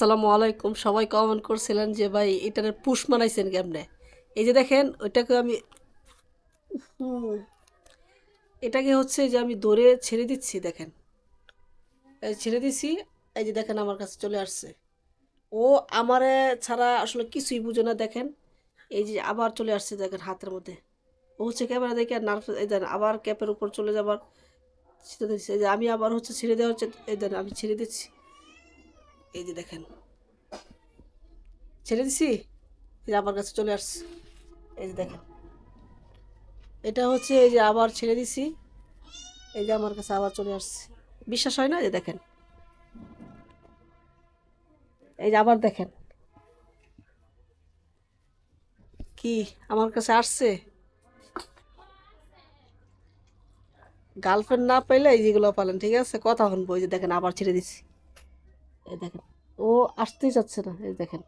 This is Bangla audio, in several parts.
আসসালামু আলাইকুম। সবাই কমেন্ট করছিলেন যে ভাই এটার পুশ বানাইছেন কেমনে। এই যে দেখেন ওইটাকে আমি এটাকে হচ্ছে যে আমি ধরে ছেড়ে দিচ্ছি, দেখেন এই ছেড়ে দিছি। এই যে দেখেন আমার কাছে চলে আসছে। ও আমারে ছাড়া আসলে কিছুই বুঝে না, দেখেন এই যে আবার চলে আসছে, দেখেন হাতের মধ্যে। ও হচ্ছে ক্যামেরা দেখে নার্ভ, এই দেন আবার ক্যাপের উপর চলে যাবার ছেড়ে দিচ্ছে। এই যে আমি আবার হচ্ছে ছেড়ে দেওয়া হচ্ছে, এই দেন আমি ছেড়ে দিচ্ছি। এই যে দেখেন ছেড়ে দিছি, এই যে আমার কাছে চলে আসছে। এই যে দেখেন এটা হচ্ছে, এই যে আবার ছেড়ে দিছি, এই যে আমার কাছে আবার চলে আসছে। বিশ্বাস হয় না? যে দেখেন এই যে আবার দেখেন কি আমার কাছে আসছে। গার্লফ্রেন্ড না পাইলে এই যেগুলো পালেন, ঠিক আছে, কথা শুনবো। এই যে দেখেন আবার ছেড়ে দিছি। এই দেখেন ও আসতেই চাচ্ছে না। এই দেখেন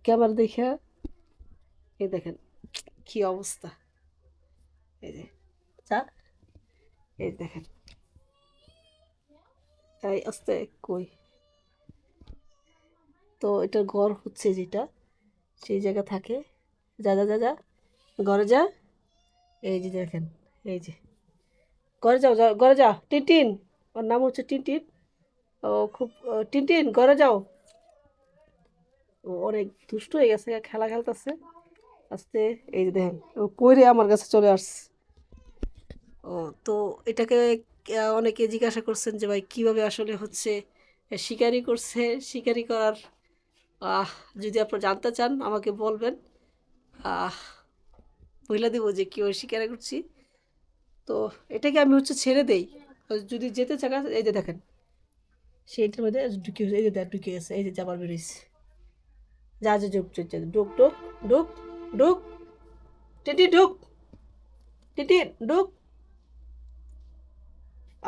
ক্যামেরা দেখে, এই দেখেন কি অবস্থা। এই যে চা, এই দেখেন এই আস্তে কই। তো এটার ঘর হচ্ছে যেটা, সেই জায়গা থাকে। যা যা যা যা ঘরে যা। এই যে দেখেন, এই যে ঘরে যাও, যাও ঘরে যাও। টিনটিন, ওর নাম হচ্ছে টিনটিন। ও খুব টিনটিন ঘরে যাও। ও অনেক দুষ্ট হয়ে গেছে, খেলা খেলতেছে আস্তে। এই যে দেখেন ও পড়ে আমার কাছে চলে আসছে। ও তো এটাকে অনেকে জিজ্ঞাসা করছেন যে ভাই কীভাবে আসলে হচ্ছে শিকারি করছে। শিকারি করার আহ যদি আপনারা জানতে চান আমাকে বলবেন, আহ বইলা দিব যে কীভাবে শিকারি করছি। তো এটাকে আমি হচ্ছে ছেড়ে দেই। যদি যেতে চাকা, এই যে দেখেন সেইটার মধ্যে ঢুকে গেছে। এই যে দেখ ঢুকে গেছে, এই যে আবার বেরিয়েছে। যা যা ঢুক ঢুক ঢুক ঢুক ঢুক ঢুক টিটি ঢুক, টিটি ঢুক।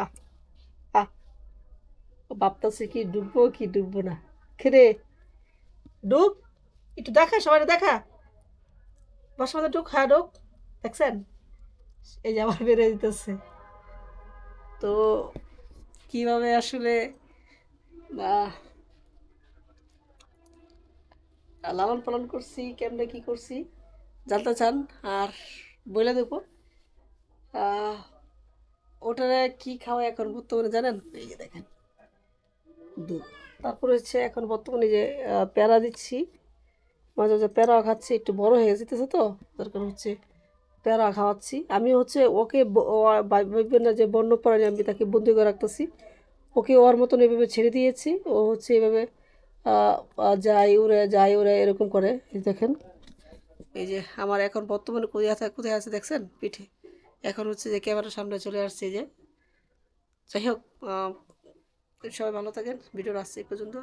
আহ আহ ও ভাবতেছে কি ডুববো কি ডুববো না। খেরে ঢুক, একটু দেখা, সবাই দেখা, বাসার মধ্যে ঢুক। হ্যাঁ ঢুক, দেখছেন এই যে আবার বেড়ে দিতেছে। তো কিভাবে আসলে আহ, লালন পালন করছি, কেমনে কি করছি জানতে চান আর বলে দেবো। আহ, ওটারে কি খাওয়া এখন বর্তমানে জানেন? এই যে দেখেন দুধ। তারপরে হচ্ছে এখন বর্তমানে যে প্যারা দিচ্ছি, মাঝে মাঝে প্যারা খাচ্ছি, একটু বড় হয়ে যেতেছে তো দরকার হচ্ছে প্যারা খাওয়াচ্ছি। আমি হচ্ছে ওকে ভাববেন না যে বন্য প্রাণী, আমি তাকে বন্দি করে রাখতেছি। ওকে ওর মতন এভাবে ছেড়ে দিয়েছি, ও হচ্ছে এভাবে যায় উড়ে এরকম করে। এই দেখেন এই যে আমার এখন বর্তমানে কোথায় আছে দেখছেন? পিঠে। এখন হচ্ছে যে ক্যামেরার সামনে চলে আসছে। এই যে যাই হোক, সবাই ভালো থাকেন। ভিডিওর আসছে এই পর্যন্ত।